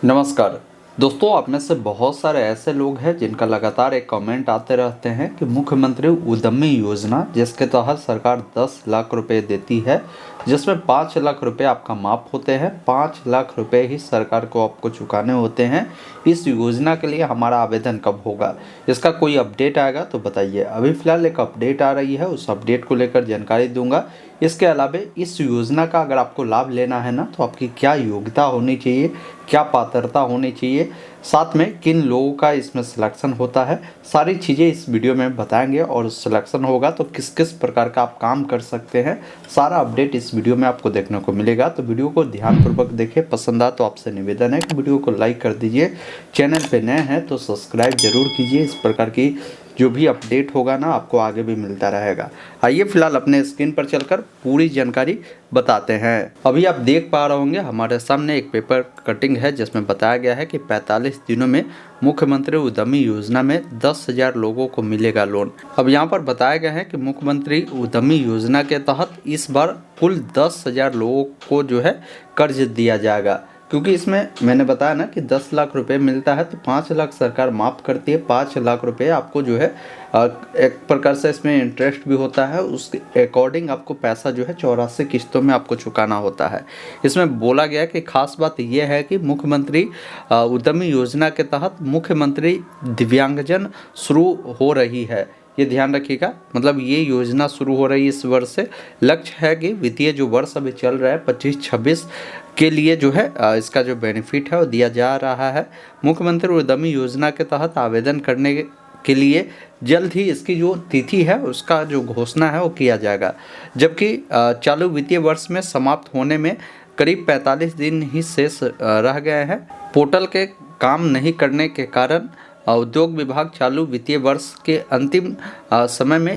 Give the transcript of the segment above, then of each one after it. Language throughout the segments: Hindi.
नमस्कार दोस्तों, आप में से बहुत सारे ऐसे लोग हैं जिनका लगातार एक कमेंट आते रहते हैं कि मुख्यमंत्री उद्यमी योजना जिसके तहत सरकार 10 लाख रुपए देती है, जिसमें 5 लाख रुपए आपका माफ होते हैं। 5 लाख रुपए ही सरकार को आपको चुकाने होते हैं। इस योजना के लिए हमारा आवेदन कब होगा, इसका कोई अपडेट आएगा तो बताइए। अभी फ़िलहाल एक अपडेट आ रही है, उस अपडेट को लेकर जानकारी दूंगा। इसके अलावा इस योजना का अगर आपको लाभ लेना है ना, तो आपकी क्या योग्यता होनी चाहिए, क्या पात्रता होनी चाहिए, साथ में किन लोगों का इसमें सिलेक्शन होता है, सारी चीज़ें इस वीडियो में बताएंगे। और सिलेक्शन होगा तो किस किस प्रकार का आप काम कर सकते हैं, सारा अपडेट इस वीडियो में आपको देखने को मिलेगा। तो वीडियो को ध्यानपूर्वक देखें, पसंद आए तो आपसे निवेदन है कि वीडियो को लाइक कर दीजिए। चैनल पे नए हैं तो सब्सक्राइब जरूर कीजिए। इस प्रकार की जो भी अपडेट होगा ना, आपको आगे भी मिलता रहेगा। आइए फिलहाल अपने स्क्रीन पर चलकर पूरी जानकारी बताते हैं। अभी आप देख पा रहे होंगे हमारे सामने एक पेपर कटिंग है जिसमें बताया गया है कि 45 दिनों में मुख्यमंत्री उद्यमी योजना में 10,000 लोगों को मिलेगा लोन। अब यहाँ पर बताया गया है कि मुख्यमंत्री उद्यमी योजना के तहत इस बार कुल 10,000 लोगों को जो है कर्ज दिया जाएगा। क्योंकि इसमें मैंने बताया ना कि 10 लाख रुपए मिलता है तो 5 लाख सरकार माफ़ करती है। 5 लाख रुपए आपको जो है एक प्रकार से इसमें इंटरेस्ट भी होता है, उसके अकॉर्डिंग आपको पैसा जो है 84 किस्तों में आपको चुकाना होता है। इसमें बोला गया कि खास बात यह है कि मुख्यमंत्री उद्यमी योजना के तहत मुख्यमंत्री दिव्यांगजन शुरू हो रही है। ये ध्यान रखिएगा, मतलब ये योजना शुरू हो रही है इस वर्ष से। लक्ष्य है कि वित्तीय जो वर्ष अभी चल रहा है 25-26 के लिए जो है इसका जो बेनिफिट है वो दिया जा रहा है। मुख्यमंत्री उद्यमी योजना के तहत आवेदन करने के लिए जल्द ही इसकी जो तिथि है उसका जो घोषणा है वो किया जाएगा। जबकि चालू वित्तीय वर्ष में समाप्त होने में करीब 45 दिन ही शेष रह गए हैं। पोर्टल के काम नहीं करने के कारण उद्योग विभाग चालू वित्तीय वर्ष के अंतिम समय में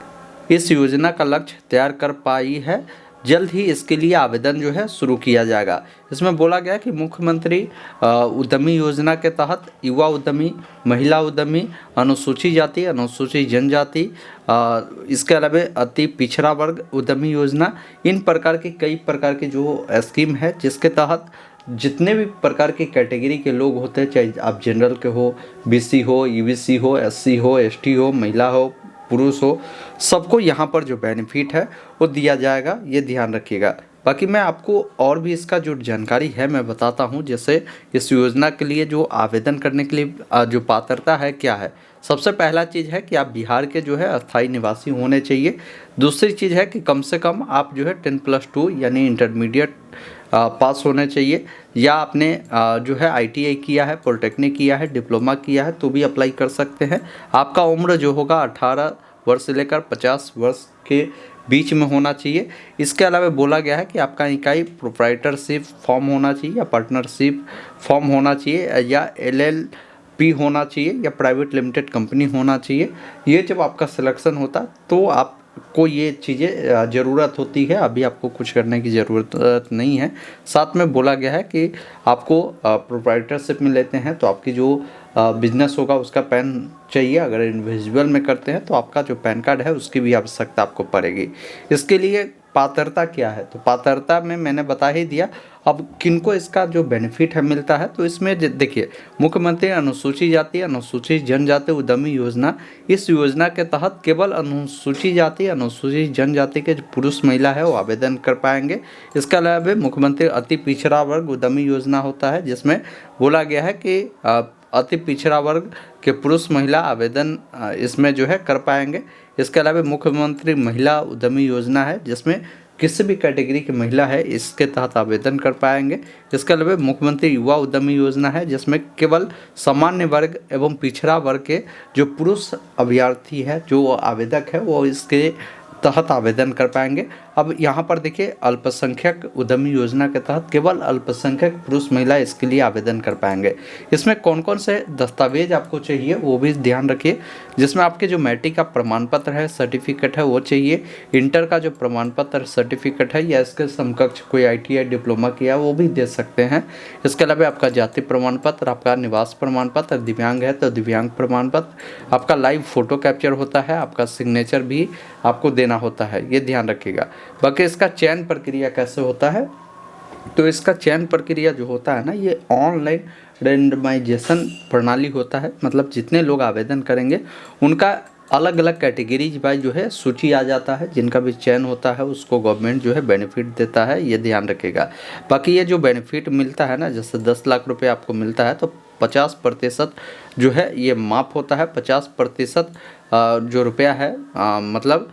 इस योजना का लक्ष्य तैयार कर पाई है। जल्द ही इसके लिए आवेदन जो है शुरू किया जाएगा। इसमें बोला गया कि मुख्यमंत्री उद्यमी योजना के तहत युवा उद्यमी, महिला उद्यमी, अनुसूचित जाति, अनुसूचित जनजाति, इसके अलावा अति पिछड़ा वर्ग उद्यमी योजना, इन प्रकार की कई प्रकार की जो स्कीम है जिसके तहत जितने भी प्रकार की कैटेगरी के लोग होते हैं, चाहे आप जनरल के हो, बीसी हो, ईबीसी हो, एससी हो, एसटी हो, महिला हो, पुरुष हो, सबको यहाँ पर जो बेनिफिट है वो दिया जाएगा। ये ध्यान रखिएगा। बाकी मैं आपको और भी इसका जो जानकारी है मैं बताता हूँ। जैसे इस योजना के लिए जो आवेदन करने के लिए जो पात्रता है क्या है। सबसे पहला चीज़ है कि आप बिहार के जो है अस्थायी निवासी होने चाहिए। दूसरी चीज़ है कि कम से कम आप जो है 10+2 यानी इंटरमीडिएट पास होने चाहिए, या आपने जो है ITI किया है, पॉलिटेक्निक किया है, डिप्लोमा किया है तो भी अप्लाई कर सकते हैं। आपका उम्र जो होगा 18 वर्ष से लेकर 50 वर्ष के बीच में होना चाहिए। इसके अलावा बोला गया है कि आपका इकाई प्रोप्राइटरशिप फॉर्म होना चाहिए, या पार्टनरशिप फॉर्म होना चाहिए, या LLP होना चाहिए, या प्राइवेट लिमिटेड कंपनी होना चाहिए। ये जब आपका सिलेक्शन होता तो आपको ये चीज़ें ज़रूरत होती है। अभी आपको कुछ करने की ज़रूरत नहीं है। साथ में बोला गया है कि आपको प्रोप्राइटरशिप में लेते हैं तो आपकी जो बिजनेस होगा उसका पैन चाहिए। अगर इंडिविजुअल में करते हैं तो आपका जो पैन कार्ड है उसकी भी आवश्यकता आपको पड़ेगी। इसके लिए पात्रता क्या है, तो पात्रता में मैंने बता ही दिया। अब किनको इसका जो बेनिफिट है मिलता है, तो इसमें देखिए, मुख्यमंत्री अनुसूचित जाति, अनुसूचित जनजाति उद्यमी योजना, इस योजना के तहत केवल अनुसूचित जाति, अनुसूचित जनजाति के जो पुरुष महिला है वो आवेदन कर पाएंगे। इसके अलावा मुख्यमंत्री अति पिछड़ा वर्ग उद्यमी योजना होता है, जिसमें बोला गया है कि अति पिछड़ा वर्ग के पुरुष महिला आवेदन इसमें जो है कर पाएंगे। इसके अलावा मुख्यमंत्री महिला उद्यमी योजना है, जिसमें किसी भी कैटेगरी की महिला है इसके तहत आवेदन कर पाएंगे। इसके अलावा मुख्यमंत्री युवा उद्यमी योजना है, जिसमें केवल सामान्य वर्ग एवं पिछड़ा वर्ग के जो पुरुष अभ्यर्थी है, जो आवेदक है, वो इसके तहत आवेदन कर पाएंगे। अब यहाँ पर देखिए, अल्पसंख्यक उद्यमी योजना के तहत केवल अल्पसंख्यक पुरुष महिला इसके लिए आवेदन कर पाएंगे। इसमें कौन कौन से दस्तावेज आपको चाहिए वो भी ध्यान रखिए। जिसमें आपके जो मैट्रिक का प्रमाण पत्र है, सर्टिफिकेट है, वो चाहिए। इंटर का जो प्रमाण पत्र सर्टिफिकेट है या इसके समकक्ष कोई ITI डिप्लोमा किया वो भी दे सकते हैं। इसके अलावा आपका जाति प्रमाण पत्र, आपका निवास प्रमाण पत्र, दिव्यांग है तो दिव्यांग प्रमाण पत्र, आपका लाइव फोटो कैप्चर होता है, आपका सिग्नेचर भी आपको देना होता है, ये ध्यान रखिएगा। बाकी इसका चयन प्रक्रिया कैसे होता है, तो इसका चयन प्रक्रिया जो होता है ना, ये ऑनलाइन रेंडमाइजेशन प्रणाली होता है, मतलब जितने लोग आवेदन करेंगे उनका अलग अलग कैटेगरीज वाइज जो है सूची आ जाता है, जिनका भी चयन होता है उसको गवर्नमेंट जो है बेनिफिट देता है, ये ध्यान रखिएगा। बाकी ये जो बेनिफिट मिलता है ना, जैसे 10 लाख रुपए आपको मिलता है तो 50% जो है ये माफ़ होता है। 50% जो रुपया है मतलब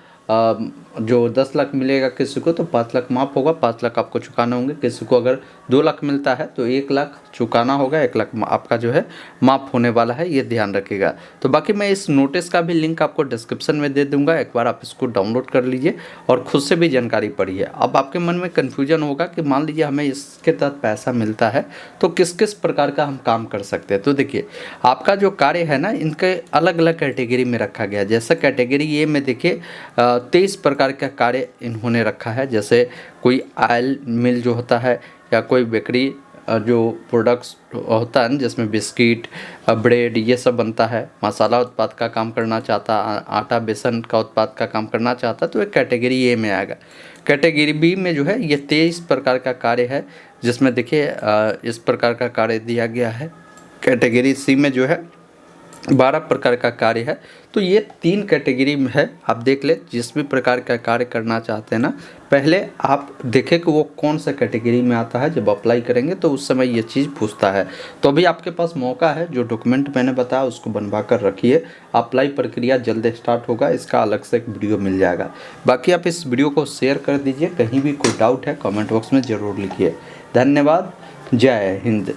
जो 10 लाख मिलेगा किसी को तो 5 लाख माफ़ होगा, 5 लाख आपको चुकाना होंगे। किसी को अगर 2 लाख मिलता है तो 1 लाख चुकाना होगा, 1 लाख आपका जो है माफ़ होने वाला है, ये ध्यान रखिएगा। तो बाकी मैं इस नोटिस का भी लिंक आपको डिस्क्रिप्शन में दे दूंगा, एक बार आप इसको डाउनलोड कर लीजिए और खुद से भी जानकारी पढ़िए। अब आपके मन में कन्फ्यूजन होगा कि मान लीजिए हमें इसके तहत पैसा मिलता है तो किस किस प्रकार का हम काम कर सकते हैं। तो देखिए आपका जो कार्य है ना, इनके अलग अलग कैटेगरी में रखा गया है। जैसे कैटेगरी ए में देखिए 23 प्रकार का कार्य इन्होंने रखा है। जैसे कोई ऑयल मिल जो होता है, या कोई बेकरी जो प्रोडक्ट्स होता है जिसमें बिस्किट ब्रेड ये सब बनता है, मसाला उत्पाद का काम करना चाहता, आटा बेसन का उत्पाद का काम करना चाहता, तो एक कैटेगरी ए में आएगा। कैटेगरी बी में जो है ये 23 प्रकार का कार्य है, जिसमें देखिए इस प्रकार का कार्य दिया गया है। कैटेगरी सी में जो है 12 प्रकार का कार्य है। तो ये 3 कैटेगरी में है, आप देख ले जिस भी प्रकार का कार्य करना चाहते हैं ना, पहले आप देखें कि वो कौन सा कैटेगरी में आता है। जब अप्लाई करेंगे तो उस समय ये चीज़ पूछता है। तो अभी आपके पास मौका है, जो डॉक्यूमेंट मैंने बताया उसको बनवा कर रखिए। अप्लाई प्रक्रिया जल्द स्टार्ट होगा, इसका अलग से एक वीडियो मिल जाएगा। बाकी आप इस वीडियो को शेयर कर दीजिए, कहीं भी कोई डाउट है कमेंट बॉक्स में ज़रूर लिखिए। धन्यवाद, जय हिंद।